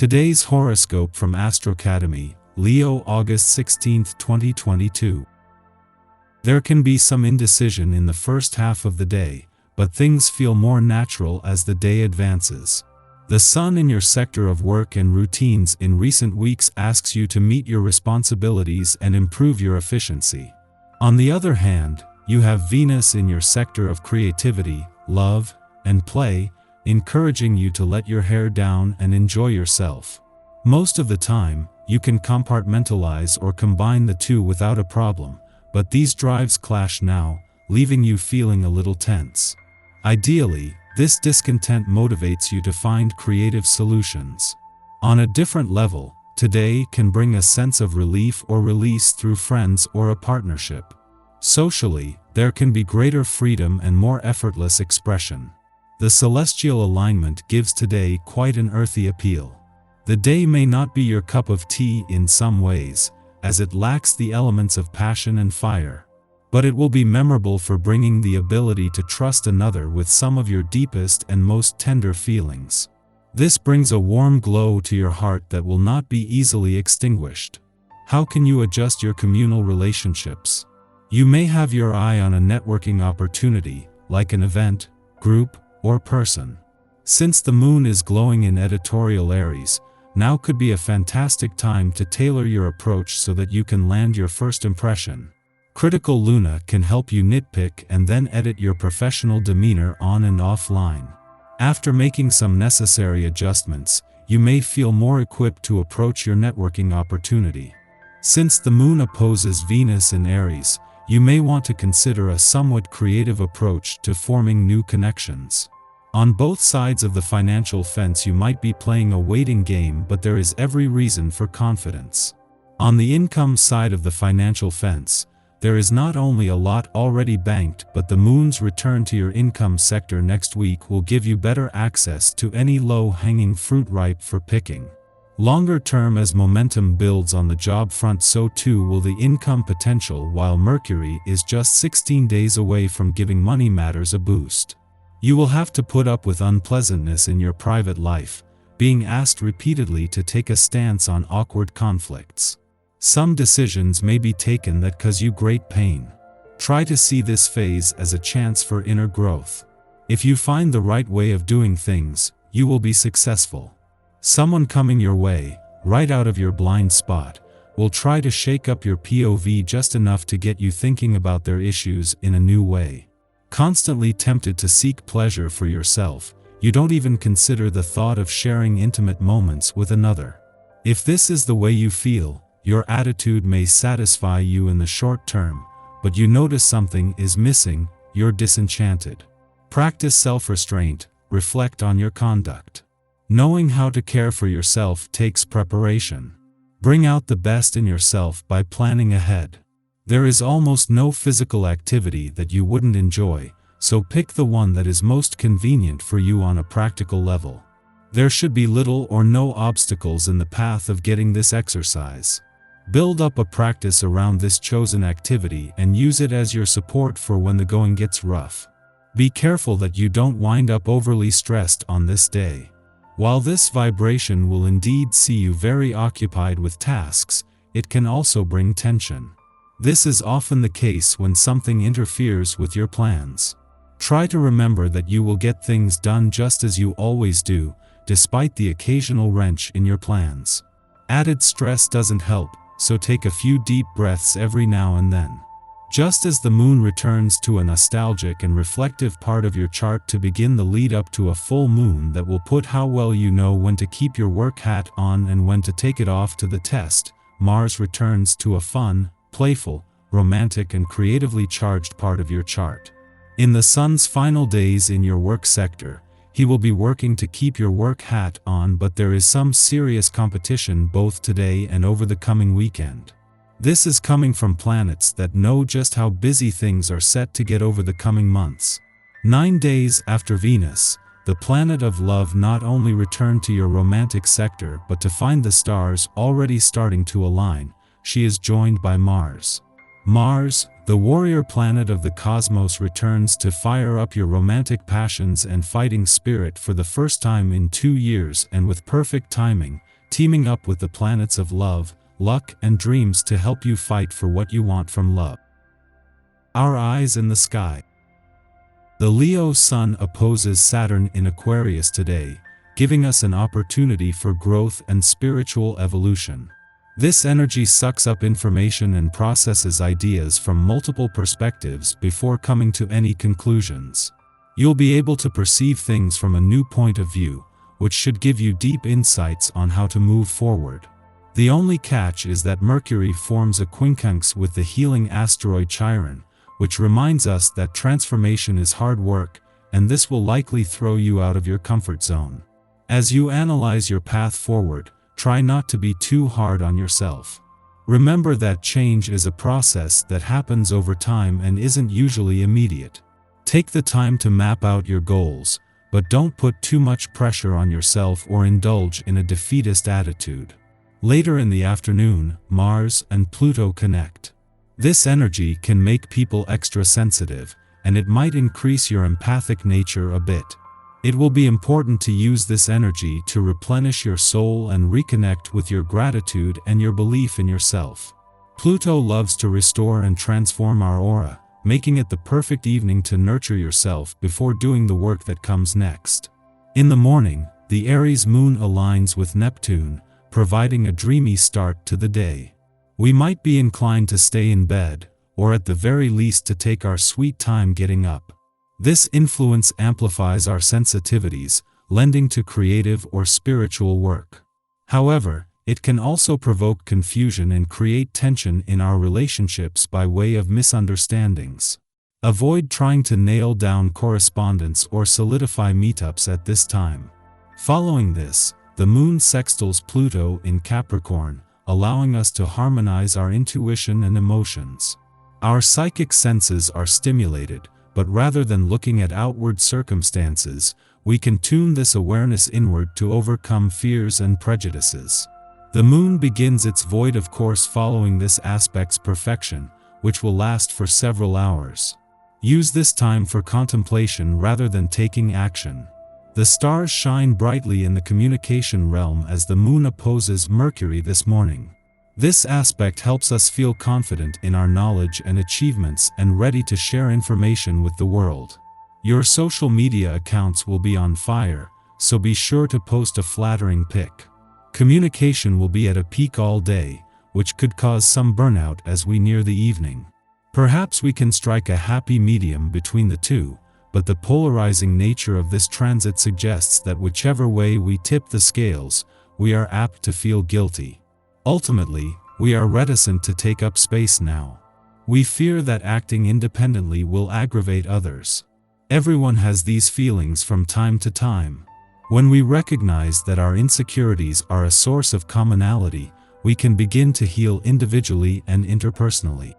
Today's horoscope from Astrocademy, Leo August 16, 2022. There can be some indecision in the first half of the day, but things feel more natural as the day advances. The sun in your sector of work and routines in recent weeks asks you to meet your responsibilities and improve your efficiency. On the other hand, you have Venus in your sector of creativity, love, and play, encouraging you to let your hair down and enjoy yourself. Most of the time, you can compartmentalize or combine the two without a problem, but these drives clash now, leaving you feeling a little tense. Ideally, this discontent motivates you to find creative solutions. On a different level, today can bring a sense of relief or release through friends or a partnership. Socially, there can be greater freedom and more effortless expression. The celestial alignment gives today quite an earthy appeal. The day may not be your cup of tea in some ways, as it lacks the elements of passion and fire. But it will be memorable for bringing the ability to trust another with some of your deepest and most tender feelings. This brings a warm glow to your heart that will not be easily extinguished. How can you adjust your communal relationships? You may have your eye on a networking opportunity, like an event, group, or person. Since the moon is glowing in editorial Aries, now could be a fantastic time to tailor your approach so that you can land your first impression. Critical Luna can help you nitpick and then edit your professional demeanor on and offline. After making some necessary adjustments, you may feel more equipped to approach your networking opportunity. Since the moon opposes Venus in Aries, you may want to consider a somewhat creative approach to forming new connections. On both sides of the financial fence you might be playing a waiting game, but there is every reason for confidence. On the income side of the financial fence, there is not only a lot already banked, but the moon's return to your income sector next week will give you better access to any low-hanging fruit ripe for picking. Longer term, as momentum builds on the job front, so too will the income potential, while Mercury is just 16 days away from giving money matters a boost. You will have to put up with unpleasantness in your private life, being asked repeatedly to take a stance on awkward conflicts. Some decisions may be taken that cause you great pain. Try to see this phase as a chance for inner growth. If you find the right way of doing things, you will be successful. Someone coming your way, right out of your blind spot, will try to shake up your POV just enough to get you thinking about their issues in a new way. Constantly tempted to seek pleasure for yourself, you don't even consider the thought of sharing intimate moments with another. If this is the way you feel, your attitude may satisfy you in the short term, but you notice something is missing, you're disenchanted. Practice self-restraint, reflect on your conduct. Knowing how to care for yourself takes preparation. Bring out the best in yourself by planning ahead. There is almost no physical activity that you wouldn't enjoy, so pick the one that is most convenient for you on a practical level. There should be little or no obstacles in the path of getting this exercise. Build up a practice around this chosen activity and use it as your support for when the going gets rough. Be careful that you don't wind up overly stressed on this day. While this vibration will indeed see you very occupied with tasks, it can also bring tension. This is often the case when something interferes with your plans. Try to remember that you will get things done just as you always do, despite the occasional wrench in your plans. Added stress doesn't help, so take a few deep breaths every now and then. Just as the moon returns to a nostalgic and reflective part of your chart to begin the lead up to a full moon that will put how well you know when to keep your work hat on and when to take it off to the test, Mars returns to a fun, playful, romantic and creatively charged part of your chart. In the sun's final days in your work sector, he will be working to keep your work hat on, but there is some serious competition both today and over the coming weekend. This is coming from planets that know just how busy things are set to get over the coming months. 9 days after Venus, the planet of love not only returned to your romantic sector but to find the stars already starting to align, she is joined by Mars. Mars, the warrior planet of the cosmos, returns to fire up your romantic passions and fighting spirit for the first time in 2 years, and with perfect timing, teaming up with the planets of love, luck, and dreams to help you fight for what you want from love. Our eyes in the sky. The Leo Sun opposes Saturn in Aquarius today, giving us an opportunity for growth and spiritual evolution. This energy sucks up information and processes ideas from multiple perspectives before coming to any conclusions. You'll be able to perceive things from a new point of view, which should give you deep insights on how to move forward. The only catch is that Mercury forms a quincunx with the healing asteroid Chiron, which reminds us that transformation is hard work, and this will likely throw you out of your comfort zone. As you analyze your path forward, try not to be too hard on yourself. Remember that change is a process that happens over time and isn't usually immediate. Take the time to map out your goals, but don't put too much pressure on yourself or indulge in a defeatist attitude. Later in the afternoon, Mars and Pluto connect. This energy can make people extra sensitive, and it might increase your empathic nature a bit. It will be important to use this energy to replenish your soul and reconnect with your gratitude and your belief in yourself. Pluto loves to restore and transform our aura, making it the perfect evening to nurture yourself before doing the work that comes next. In the morning, the Aries moon aligns with Neptune, providing a dreamy start to the day. We might be inclined to stay in bed, or at the very least to take our sweet time getting up. This influence amplifies our sensitivities, lending to creative or spiritual work. However, it can also provoke confusion and create tension in our relationships by way of misunderstandings. Avoid trying to nail down correspondence or solidify meetups at this time. Following this, the moon sextiles Pluto in Capricorn, allowing us to harmonize our intuition and emotions. Our psychic senses are stimulated, but rather than looking at outward circumstances, we can tune this awareness inward to overcome fears and prejudices. The moon begins its void of course following this aspect's perfection, which will last for several hours. Use this time for contemplation rather than taking action. The stars shine brightly in the communication realm as the moon opposes Mercury this morning. This aspect helps us feel confident in our knowledge and achievements and ready to share information with the world. Your social media accounts will be on fire, so be sure to post a flattering pic. Communication will be at a peak all day, which could cause some burnout as we near the evening. Perhaps we can strike a happy medium between the two, but the polarizing nature of this transit suggests that whichever way we tip the scales, we are apt to feel guilty. Ultimately, we are reticent to take up space now. We fear that acting independently will aggravate others. Everyone has these feelings from time to time. When we recognize that our insecurities are a source of commonality, we can begin to heal individually and interpersonally.